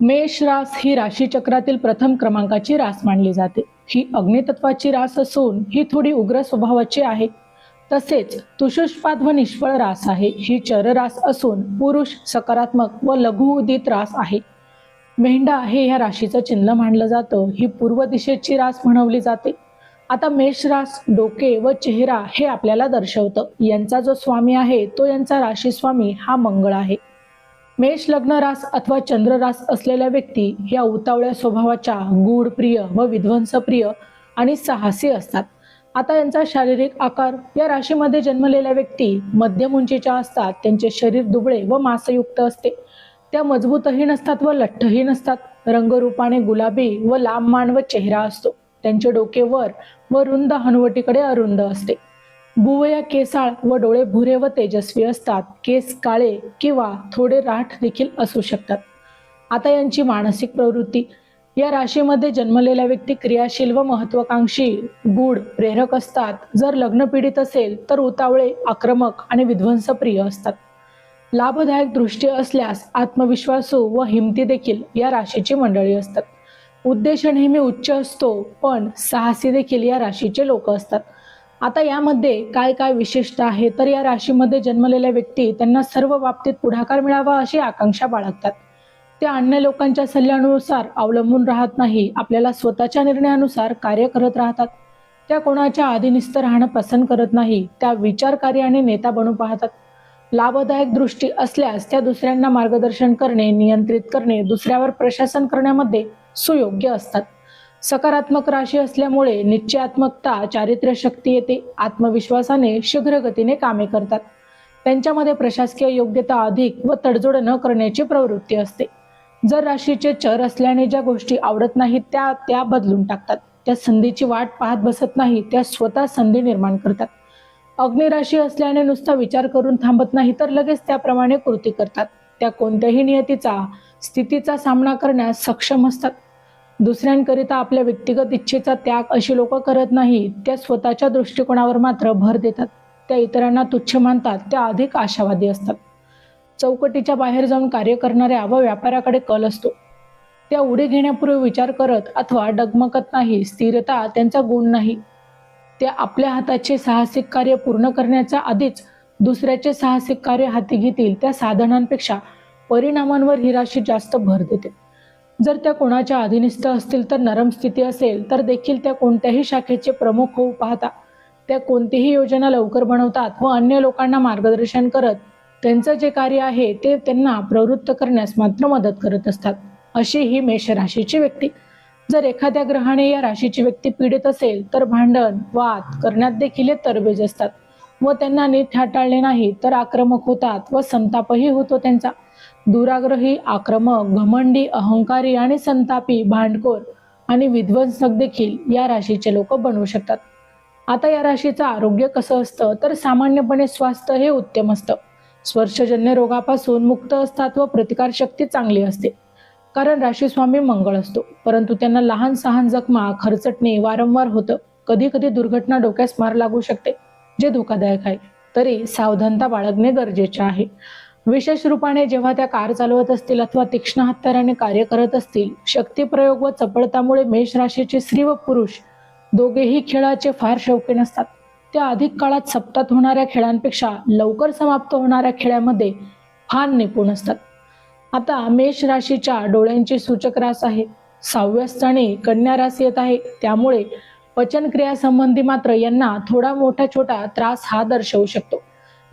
मेष रास ही राशीचक्रातील प्रथम क्रमांकाची रास मानली जाते. ही अग्नितत्वाची रास असून ही थोडी उग्र स्वभावाची आहे. तसेच तुषुष्पाद व निष्फळ रास आहे. ही चर रास असून पुरुष, सकारात्मक व लघु उदित रास आहे. मेंढा हे ह्या राशीचं चिन्ह मानलं जातं. ही पूर्व दिशेची रास म्हणवली जाते. आता मेष रास डोके व चेहरा हे आपल्याला दर्शवतं. यांचा जो स्वामी आहे तो यांचा राशी स्वामी हा मंगळ आहे. मेष लग्न रास अथवा चंद्र रास असलेल्या व्यक्ती या उतावळ्या स्वभावाच्या, गूढप्रिय व विध्वंसप्रिय आणि साहसी असतात. आता यांचा शारीरिक आकार या राशीमध्ये जन्मलेल्या व्यक्ती मध्यम उंचीच्या असतात. त्यांचे शरीर दुबळे व मांसयुक्त असते. त्या मजबूतही नसतात व लठ्ठही नसतात. रंगरूपाने गुलाबी व लांब मान व चेहरा असतो. त्यांचे डोके वर व रुंद हनुवटीकडे अरुंद असते. भुवया केसाळ व डोळे भुरे व तेजस्वी असतात. केस काळे किंवा थोडे राठ देखील असू शकतात. आता यांची मानसिक प्रवृत्ती या राशीमध्ये जन्मलेल्या व्यक्ती क्रियाशील व महत्वाकांक्षी, गूढ, प्रेरक असतात. जर लग्न पीडित असेल तर उतावळे, आक्रमक आणि विध्वंसप्रिय असतात. लाभदायक दृष्टी असल्यास आत्मविश्वासू व हिमती देखील या राशीची मंडळी असतात. उद्देश नेहमी उच्च असतो, पण साहसी देखील या राशीचे लोक असतात. आता यामध्ये काय काय विशिष्ट आहे तर या राशीमध्ये जन्मलेल्या व्यक्ती त्यांना सर्व बाबतीत पुढाकार मिळावा अशी आकांक्षा बाळगतात. त्या अन्य लोकांच्या सल्ल्यानुसार अवलंबून राहत नाही. आपल्याला स्वतःच्या निर्णयानुसार कार्य करत राहतात. त्या कोणाच्या अधीनस्थ राहणं पसंत करत नाही. त्या विचारकारी आणि नेता बनू पाहतात. लाभदायक दृष्टी असल्यास त्या दुसऱ्यांना मार्गदर्शन करणे, नियंत्रित करणे, दुसऱ्यावर प्रशासन करण्यामध्ये सुयोग्य असतात. सकारात्मक राशी असल्यामुळे निश्चयात्मकता, चारित्र्य शक्ती येते. आत्मविश्वासाने शीघ्र गतीने कामे करतात. त्यांच्यामध्ये प्रशासकीय योग्यता अधिक व तडजोड न करण्याची प्रवृत्ती असते. जर राशीचे चर असल्याने ज्या गोष्टी आवडत नाहीत त्या बदलून टाकतात. त्या संधीची वाट पाहत बसत नाही, त्या स्वतः संधी निर्माण करतात. अग्निराशी असल्याने नुसता विचार करून थांबत नाही तर लगेच त्याप्रमाणे कृती करतात. त्या कोणत्याही नियतीचा, स्थितीचा सामना करण्यास सक्षम असतात. दुसऱ्यांकरिता आपल्या व्यक्तिगत इच्छेचा त्याग अशी लोक करत नाहीत. त्या स्वतःच्या दृष्टिकोनावर मात्र भर देतात. त्या इतरांना तुच्छ मानतात. त्या अधिक आशावादी असतात. चौकटीच्या बाहेर जाऊन कार्य करणाऱ्या व व्यापाराकडे कल असतो. त्या उडी घेण्यापूर्वी विचार करत अथवा डगमगत नाही. स्थिरता त्यांचा गुण नाही. त्या आपल्या हाताचे साहसिक कार्य पूर्ण करण्याच्या आधीच दुसऱ्याचे साहसिक कार्य हाती घेतील. त्या साधनांपेक्षा परिणामांवर ही राशी जास्त भर देते. जर त्या कोणाच्या अधीनस्थ असतील तर नरम स्थिती असेल तर देखील त्या कोणत्याही शाखेचे प्रमुख होऊ पाहता. त्या कोणतीही योजना लवकर बनवतात व अन्य लोकांना मार्गदर्शन करत त्यांचं जे कार्य आहे ते त्यांना प्रवृत्त करण्यास मात्र मदत करत असतात. अशी ही मेष राशीची व्यक्ती. जर एखाद्या ग्रहाने या राशीची व्यक्ती पीडित असेल तर भांडण, वाद करण्यात देखील तरबेज असतात व त्यांना नीट हाताळले नाही तर आक्रमक होतात व संतापही होतो त्यांचा. दुराग्रही, आक्रमक, घमंडी, अहंकारी आणि संतापी, भांडखोर आणि विध्वंसक देखील या राशीचे लोक बनवू शकतात. आता या राशीचं आरोग्य कसं असतं तर सामान्यपणे स्वास्थ्य हे उत्तम असतं. स्पर्शजन्य रोगापासून मुक्त असतात व प्रतिकारशक्ती चांगली असते. कारण राशीस्वामी मंगळ असतो. परंतु त्यांना लहान सहान जखमा, खरचटणे वारंवार होतं. कधी कधी दुर्घटना डोक्यास मार लागू शकते, जे धोकादायक आहे. तरी सावधानता बाळगणे गरजेचे आहे. विशेष रूपाने जेव्हा त्या कार चालवत असतील अथवा तीक्ष्ण हत्याराने कार्य करत असतील. शक्तिप्रयोग व चपळतामुळे मेष राशीचे स्त्री व पुरुष दोघेही खेळाचे फार शौकीन असतात. त्या अधिक काळात सप्ताहात होणाऱ्या खेळांपेक्षा लवकर समाप्त होणाऱ्या खेळामध्ये फार निपुण असतात. आता मेष राशीच्या डोळ्यांची सूचक रास आहे. 6व्या स्थानी कन्या रास येत आहे. त्यामुळे पचनक्रिया संबंधी मात्र यांना थोडा मोठा छोटा त्रास हा दर्शवू शकतो.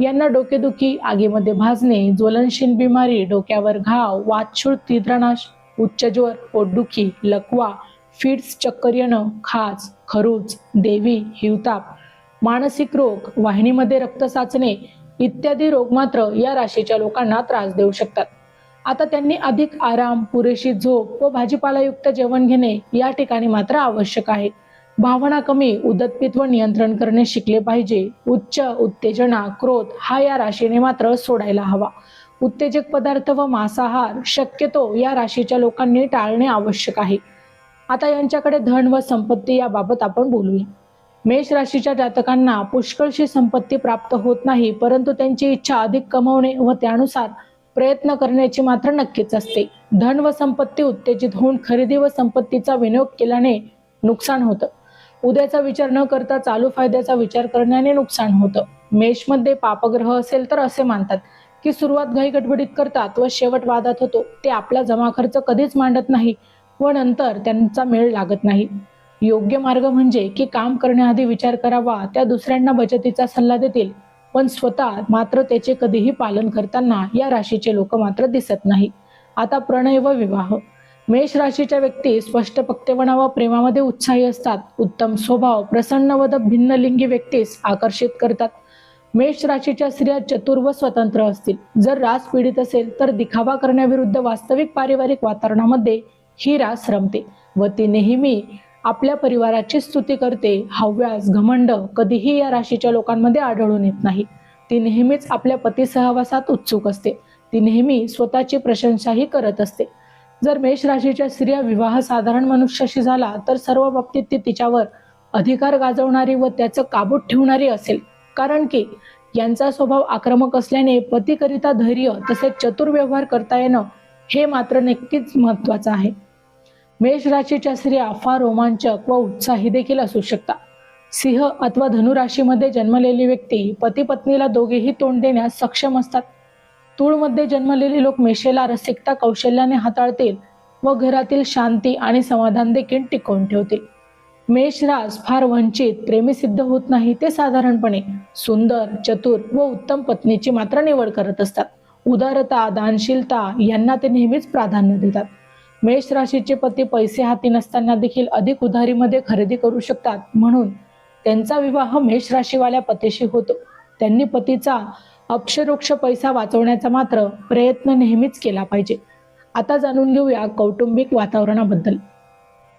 यांना डोकेदुखी, आगीमध्ये भाजणे, ज्वलनशील बिमारी, डोक्यावर घाव, वातशूळ तीव्रनाश, उच्च ज्वर, पोटदुखी, लकवा, फिट्स, चक्कर येणं, खाज, खरूच, देवी, हिवताप, मानसिक रोग, वाहिनीमध्ये रक्त साचणे इत्यादी रोग मात्र या राशीच्या लोकांना त्रास देऊ शकतात. आता त्यांनी अधिक आराम, पुरेशी झोप व भाजीपालायुक्त जेवण घेणे या ठिकाणी मात्र आवश्यक आहे. भावना कमी, उदतपित्त व नियंत्रण करणे शिकले पाहिजे. उच्च उत्तेजना, क्रोध हा या राशीने मात्र सोडायला हवा. उत्तेजक पदार्थ व मांसाहार शक्यतो या राशीच्या लोकांनी टाळणे आवश्यक आहे. आता यांच्याकडे धन व संपत्ती याबाबत आपण बोलूया. मेष राशीच्या जातकांना पुष्कळशी संपत्ती प्राप्त होत नाही, परंतु त्यांची इच्छा अधिक कमवणे व त्यानुसार प्रयत्न करण्याची मात्र नक्कीच असते. धन व संपत्ती उत्तेजित होऊन खरेदी व संपत्तीचा विनियोग केल्याने नुकसान होतं. उद्याचा विचार न करता चालू फायद्याचा विचार करण्याने नुकसान होतं. मेषमध्ये पापग्रह असेल तर असे मानतात की सुरुवात घाई गडबडीत करतात व शेवट वादात होतो. ते आपला जमा खर्च कधीच मांडत नाही व नंतर त्यांचा मेळ लागत नाही. योग्य मार्ग म्हणजे की काम करण्याआधी विचार करावा, त्या दुसऱ्यांना बचतीचा सल्ला देतील, पण स्वतः मात्र त्याचे कधीही पालन करताना या राशीचे लोक मात्र दिसत नाही. आता प्रणय व विवाह. मेष राशीच्या व्यक्ती स्पष्ट पक्तेपणा व प्रेमामध्ये उत्साही असतात. उत्तम स्वभाव प्रसन्न व भिन्नलिंगी व्यक्तीस आकर्षित करतात. मेष राशीच्या स्त्रिया चतुर व स्वतंत्र असतील. जर रास पीडित असेल तर दिखावा करण्याविरुद्ध वास्तविक पारिवारिक वातावरणामध्ये ही रास रमते व ती नेहमी आपल्या परिवाराची स्तुती करते. हव्यास घमंड कधीही या राशीच्या लोकांमध्ये आढळून येत नाही. ती नेहमीच आपल्या पती सहवासात उत्सुक असते. ती नेहमी स्वतःची प्रशंसाही करत असते. जर मेष राशीच्या स्त्रिया विवाह साधारण मनुष्याशी झाला तर सर्व बाबतीत ती तिच्यावर अधिकार गाजवणारी व त्याचं काबूत ठेवणारी असेल, कारण की यांचा स्वभाव आक्रमक असल्याने पतीकरिता धैर्य तसेच चतुर व्यवहार करता येणं हे मात्र नक्कीच महत्वाचं आहे. मेष राशीच्या स्त्रिया फार रोमांचक व उत्साही देखील असू शकतात. सिंह अथवा धनु राशीमध्ये जन्मलेली व्यक्ती पती पत्नीला दोघेही तोंड देण्यास सक्षम असतात. तूळमध्ये जन्मलेली लोक मेषेला रसिकता कौशल्याने हाताळतील व घरातील शांती आणि समाधान देखील टिकवून ठेवतील. मेष रास फार वंचित प्रेमी सिद्ध होत नाही. ते साधारणपणे सुंदर चतुर व उत्तम पत्नीची मात्र निवड करत असतात. उदारता दानशीलता यांना ते नेहमीच प्राधान्य देतात. मेष राशीचे पती पैसे हाती नसताना देखील अधिक उधारीमध्ये खरेदी करू शकतात, म्हणून त्यांचा विवाह मेष राशीवाल्या पतीशी होतो. त्यांनी पतीचा अपशरोक्ष पैसा वाचवण्याचा मात्र प्रयत्न नेहमीच केला पाहिजे. आता जाणून घेऊया कौटुंबिक वातावरणाबद्दल.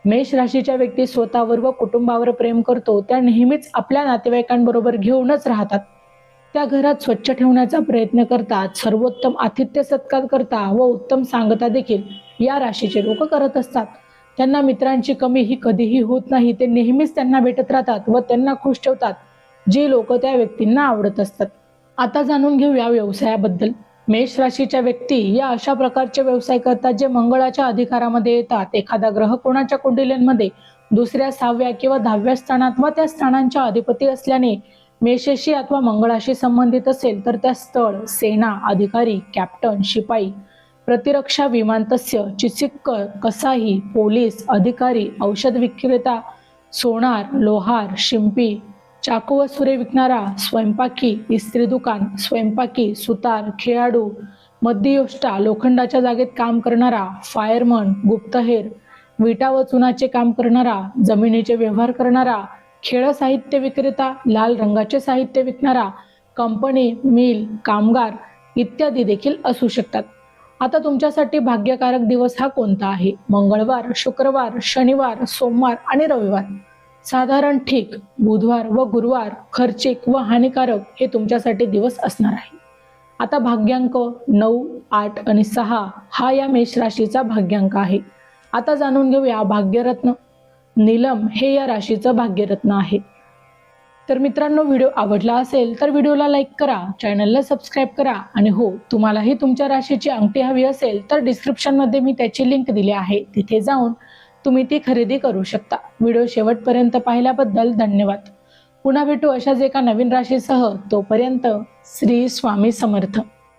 मेष राशीच्या व्यक्ती स्वतःवर व कुटुंबावर प्रेम करतो. त्या नेहमीच आपल्या नातेवाईकांबरोबर घेऊनच राहतात. त्या घरात स्वच्छ ठेवण्याचा प्रयत्न करतात. सर्वोत्तम आतिथ्य सत्कार करता व उत्तम सांगता देखील या राशीचे लोक करत असतात. त्यांना मित्रांची कमी ही कधीही होत नाही. ते नेहमीच त्यांना भेटत राहतात व त्यांना खुश ठेवतात, जी लोक त्या व्यक्तींना आवडत असतात. आता जाणून घेऊया व्यवसायाबद्दल. मेष राशीच्या व्यक्ती या अशा प्रकारचे व्यवसाय करतात जे मंगळाच्या अधिकारामध्ये येतात. एखादा ग्रह कोणाच्या कुंडलीमध्ये दुसऱ्या 6व्या किंवा 10व्या स्थानात व त्या स्थानांच्या अधिपती असल्याने मेषेशी अथवा मंगळाशी संबंधित असेल तर त्या स्थळ, सेना, अधिकारी, कॅप्टन, शिपाई, प्रतिरक्षा विमानतस्य, चिकित्सक, कसाही, पोलीस अधिकारी, औषध विक्रेता, सोनार, लोहार, शिंपी, चाकू व सुरे विकणारा, स्वयंपाकी, इस्त्री दुकान, स्वयंपाकी, सुतार, खेळाडू, मध्ययोष्टा, लोखंडाच्या जागेत काम करणारा, फायरमन, गुप्तहेर, विटा व चुनाचे काम करणारा, जमिनीचे व्यवहार करणारा, खेळ साहित्य विक्रेता, लाल रंगाचे साहित्य विकणारा, कंपनी, मिल, कामगार इत्यादी देखील असू शकतात. आता तुमच्यासाठी भाग्यकारक दिवस हा कोणता आहे? मंगळवार, शुक्रवार, शनिवार, सोमवार आणि रविवार. साधारण ठीक. बुधवार व गुरुवार खर्चिक व हानिकारक हे तुमच्यासाठी दिवस असणार आहे. आता भाग्यांक 9, 8 आणि 6 हा या मेष राशीचा भाग्यांक आहे. आता जाणून घेऊया भाग्यरत्न. नीलम हे या राशीचं भाग्यरत्न आहे. तर मित्रांनो, व्हिडिओ आवडला असेल तर व्हिडिओला लाईक करा, चॅनलला सबस्क्राईब करा आणि हो, तुम्हालाही तुमच्या राशीची अंगठी हवी असेल तर डिस्क्रिप्शनमध्ये मी त्याची लिंक दिली आहे, तिथे जाऊन तुम्ही ती खरेदी करू शकता. व्हिडिओ शेवटपर्यंत पाहिल्याबद्दल धन्यवाद. पुन्हा भेटू अशाच एका नवीन राशीसह. तोपर्यंत श्री स्वामी समर्थ.